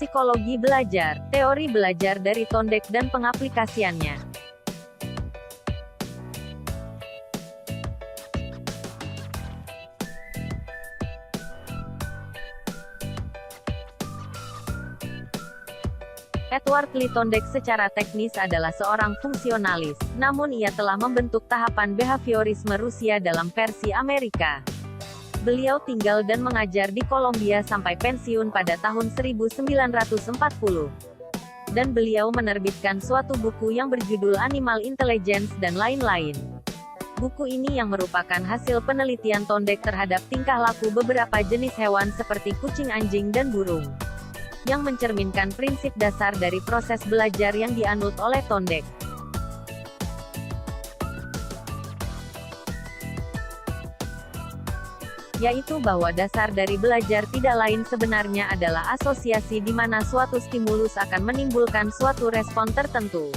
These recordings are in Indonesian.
Psikologi belajar, teori belajar dari Thorndike dan pengaplikasiannya. Edward Lee Thorndike secara teknis adalah seorang fungsionalis, namun ia telah membentuk tahapan behaviorisme Rusia dalam versi Amerika. Beliau tinggal dan mengajar di Columbia sampai pensiun pada tahun 1940. Dan beliau menerbitkan suatu buku yang berjudul Animal Intelligence dan lain-lain. Buku ini yang merupakan hasil penelitian Thorndike terhadap tingkah laku beberapa jenis hewan seperti kucing, anjing, dan burung, yang mencerminkan prinsip dasar dari proses belajar yang dianut oleh Thorndike, yaitu bahwa dasar dari belajar tidak lain sebenarnya adalah asosiasi di mana suatu stimulus akan menimbulkan suatu respon tertentu.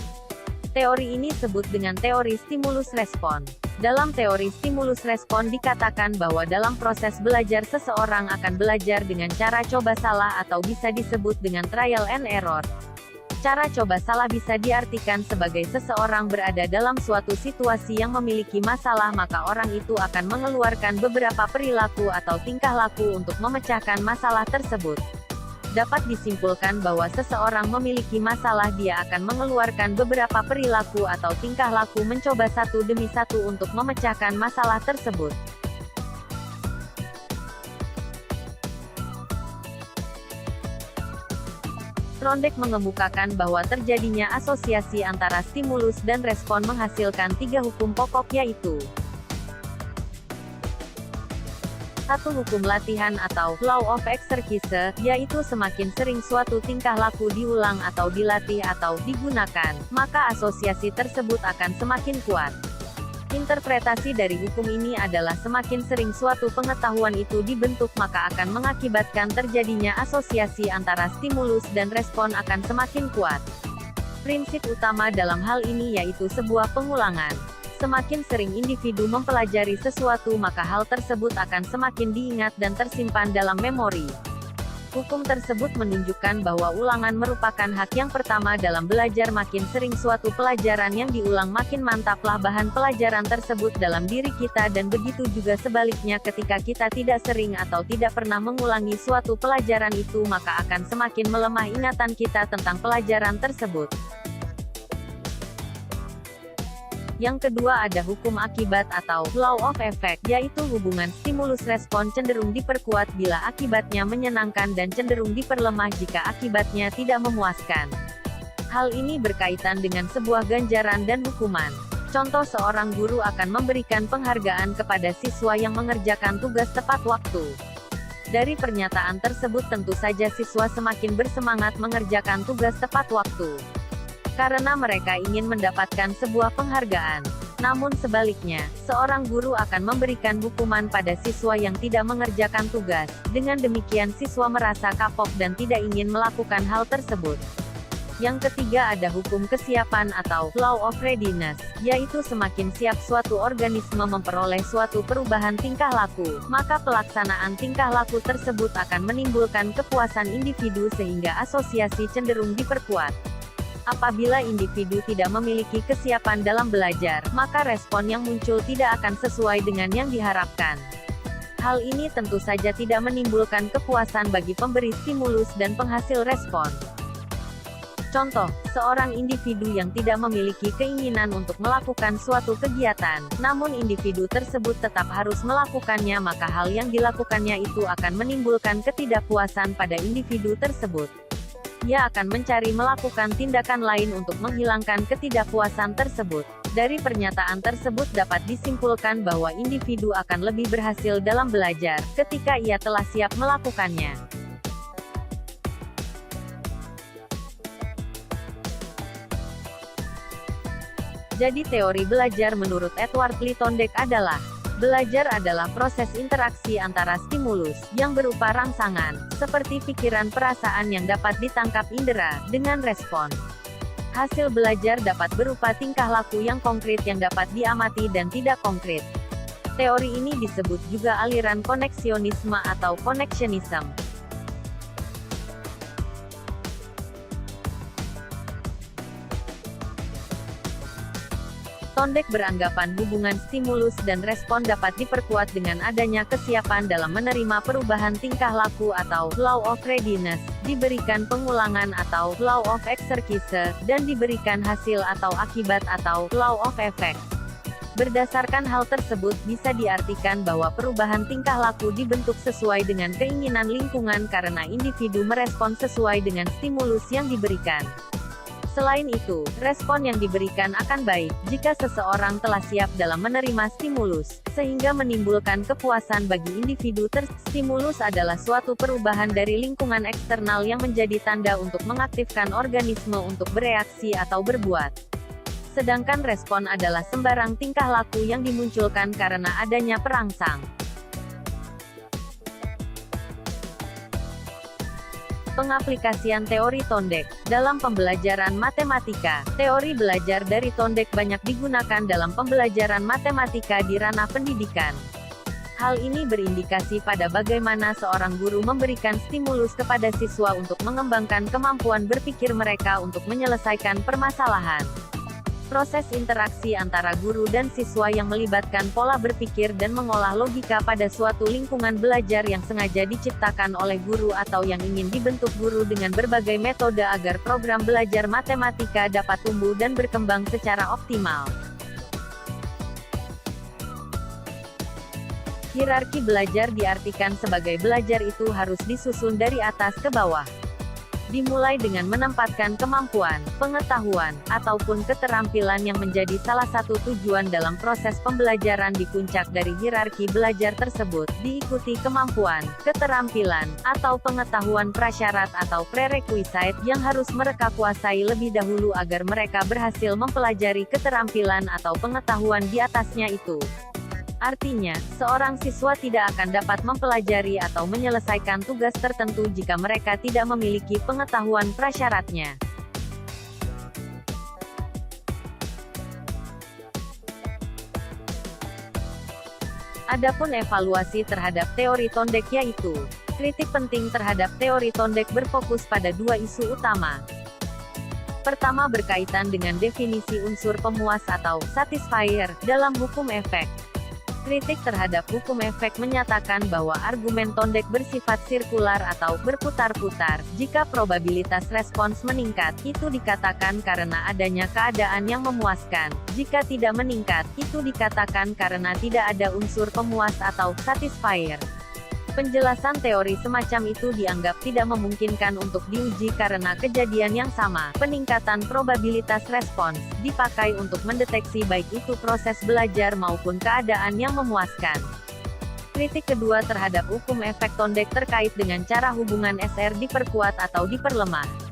Teori ini disebut dengan teori stimulus-respon. Dalam teori stimulus-respon dikatakan bahwa dalam proses belajar seseorang akan belajar dengan cara coba salah atau bisa disebut dengan trial and error. Cara coba salah bisa diartikan sebagai seseorang berada dalam suatu situasi yang memiliki masalah, maka orang itu akan mengeluarkan beberapa perilaku atau tingkah laku untuk memecahkan masalah tersebut. Dapat disimpulkan bahwa seseorang memiliki masalah, dia akan mengeluarkan beberapa perilaku atau tingkah laku mencoba satu demi satu untuk memecahkan masalah tersebut. Thorndike mengemukakan bahwa terjadinya asosiasi antara stimulus dan respon menghasilkan 3 hukum pokok, yaitu 1. Hukum latihan atau law of exercise, yaitu semakin sering suatu tingkah laku diulang atau dilatih atau digunakan, maka asosiasi tersebut akan semakin kuat. Interpretasi dari hukum ini adalah semakin sering suatu pengetahuan itu dibentuk, maka akan mengakibatkan terjadinya asosiasi antara stimulus dan respon akan semakin kuat. Prinsip utama dalam hal ini yaitu sebuah pengulangan. Semakin sering individu mempelajari sesuatu, maka hal tersebut akan semakin diingat dan tersimpan dalam memori. Hukum tersebut menunjukkan bahwa ulangan merupakan hak yang pertama dalam belajar. Makin sering suatu pelajaran yang diulang, makin mantaplah bahan pelajaran tersebut dalam diri kita, dan begitu juga sebaliknya ketika kita tidak sering atau tidak pernah mengulangi suatu pelajaran itu, maka akan semakin melemah ingatan kita tentang pelajaran tersebut. Yang kedua ada hukum akibat atau law of effect, yaitu hubungan stimulus-respon cenderung diperkuat bila akibatnya menyenangkan dan cenderung diperlemah jika akibatnya tidak memuaskan. Hal ini berkaitan dengan sebuah ganjaran dan hukuman. Contoh, seorang guru akan memberikan penghargaan kepada siswa yang mengerjakan tugas tepat waktu. Dari pernyataan tersebut tentu saja siswa semakin bersemangat mengerjakan tugas tepat waktu, karena mereka ingin mendapatkan sebuah penghargaan. Namun sebaliknya, seorang guru akan memberikan hukuman pada siswa yang tidak mengerjakan tugas. Dengan demikian siswa merasa kapok dan tidak ingin melakukan hal tersebut. Yang ketiga ada hukum kesiapan atau law of readiness, yaitu semakin siap suatu organisme memperoleh suatu perubahan tingkah laku, maka pelaksanaan tingkah laku tersebut akan menimbulkan kepuasan individu sehingga asosiasi cenderung diperkuat. Apabila individu tidak memiliki kesiapan dalam belajar, maka respon yang muncul tidak akan sesuai dengan yang diharapkan. Hal ini tentu saja tidak menimbulkan kepuasan bagi pemberi stimulus dan penghasil respon. Contoh, seorang individu yang tidak memiliki keinginan untuk melakukan suatu kegiatan, namun individu tersebut tetap harus melakukannya, maka hal yang dilakukannya itu akan menimbulkan ketidakpuasan pada individu tersebut. Ia akan mencari melakukan tindakan lain untuk menghilangkan ketidakpuasan tersebut. Dari pernyataan tersebut dapat disimpulkan bahwa individu akan lebih berhasil dalam belajar ketika ia telah siap melakukannya. Jadi teori belajar menurut Edward Lee Thorndike adalah: belajar adalah proses interaksi antara stimulus, yang berupa rangsangan, seperti pikiran, perasaan yang dapat ditangkap indera, dengan respon. Hasil belajar dapat berupa tingkah laku yang konkret yang dapat diamati dan tidak konkret. Teori ini disebut juga aliran koneksionisme atau connectionism. Tondek beranggapan hubungan stimulus dan respon dapat diperkuat dengan adanya kesiapan dalam menerima perubahan tingkah laku atau law of readiness, diberikan pengulangan atau law of exercise, dan diberikan hasil atau akibat atau law of effect. Berdasarkan hal tersebut bisa diartikan bahwa perubahan tingkah laku dibentuk sesuai dengan keinginan lingkungan karena individu merespon sesuai dengan stimulus yang diberikan. Selain itu, respon yang diberikan akan baik jika seseorang telah siap dalam menerima stimulus, sehingga menimbulkan kepuasan bagi individu Stimulus adalah suatu perubahan dari lingkungan eksternal yang menjadi tanda untuk mengaktifkan organisme untuk bereaksi atau berbuat. Sedangkan respon adalah sembarang tingkah laku yang dimunculkan karena adanya perangsang. Pengaplikasian teori Tondek dalam pembelajaran matematika. Teori belajar dari Tondek banyak digunakan dalam pembelajaran matematika di ranah pendidikan. Hal ini berindikasi pada bagaimana seorang guru memberikan stimulus kepada siswa untuk mengembangkan kemampuan berpikir mereka untuk menyelesaikan permasalahan. Proses interaksi antara guru dan siswa yang melibatkan pola berpikir dan mengolah logika pada suatu lingkungan belajar yang sengaja diciptakan oleh guru atau yang ingin dibentuk guru dengan berbagai metode agar program belajar matematika dapat tumbuh dan berkembang secara optimal. Hierarki belajar diartikan sebagai belajar itu harus disusun dari atas ke bawah. Dimulai dengan menempatkan kemampuan, pengetahuan, ataupun keterampilan yang menjadi salah satu tujuan dalam proses pembelajaran di puncak dari hierarki belajar tersebut, diikuti kemampuan, keterampilan, atau pengetahuan prasyarat atau prerequisite yang harus mereka kuasai lebih dahulu agar mereka berhasil mempelajari keterampilan atau pengetahuan di atasnya itu. Artinya, seorang siswa tidak akan dapat mempelajari atau menyelesaikan tugas tertentu jika mereka tidak memiliki pengetahuan prasyaratnya. Adapun evaluasi terhadap teori Tondek yaitu, kritik penting terhadap teori Tondek berfokus pada dua isu utama. Pertama berkaitan dengan definisi unsur pemuas atau satisfier dalam hukum efek. Kritik terhadap hukum efek menyatakan bahwa argumen Tondek bersifat sirkular atau berputar-putar. Jika probabilitas respons meningkat, itu dikatakan karena adanya keadaan yang memuaskan. Jika tidak meningkat, itu dikatakan karena tidak ada unsur pemuas atau satisfier. Penjelasan teori semacam itu dianggap tidak memungkinkan untuk diuji karena kejadian yang sama, peningkatan probabilitas respons, dipakai untuk mendeteksi baik itu proses belajar maupun keadaan yang memuaskan. Kritik kedua terhadap hukum efek Tondek terkait dengan cara hubungan SR diperkuat atau diperlemah.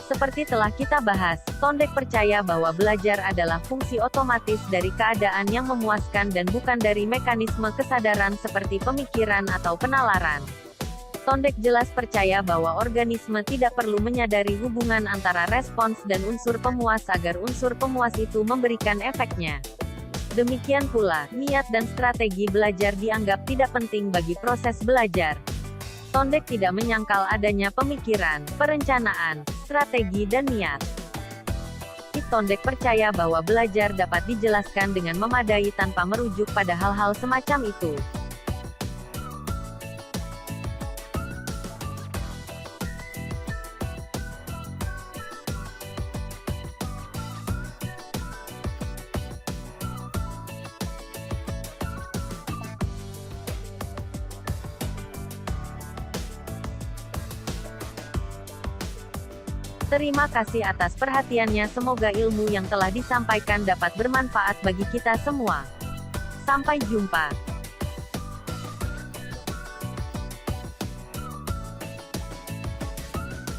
Seperti telah kita bahas, Tondek percaya bahwa belajar adalah fungsi otomatis dari keadaan yang memuaskan dan bukan dari mekanisme kesadaran seperti pemikiran atau penalaran. Tondek jelas percaya bahwa organisme tidak perlu menyadari hubungan antara respons dan unsur pemuas agar unsur pemuas itu memberikan efeknya. Demikian pula, niat dan strategi belajar dianggap tidak penting bagi proses belajar. Tondek tidak menyangkal adanya pemikiran, perencanaan, strategi dan niat. Tondek percaya bahwa belajar dapat dijelaskan dengan memadai tanpa merujuk pada hal-hal semacam itu. Terima kasih atas perhatiannya. Semoga ilmu yang telah disampaikan dapat bermanfaat bagi kita semua. Sampai jumpa.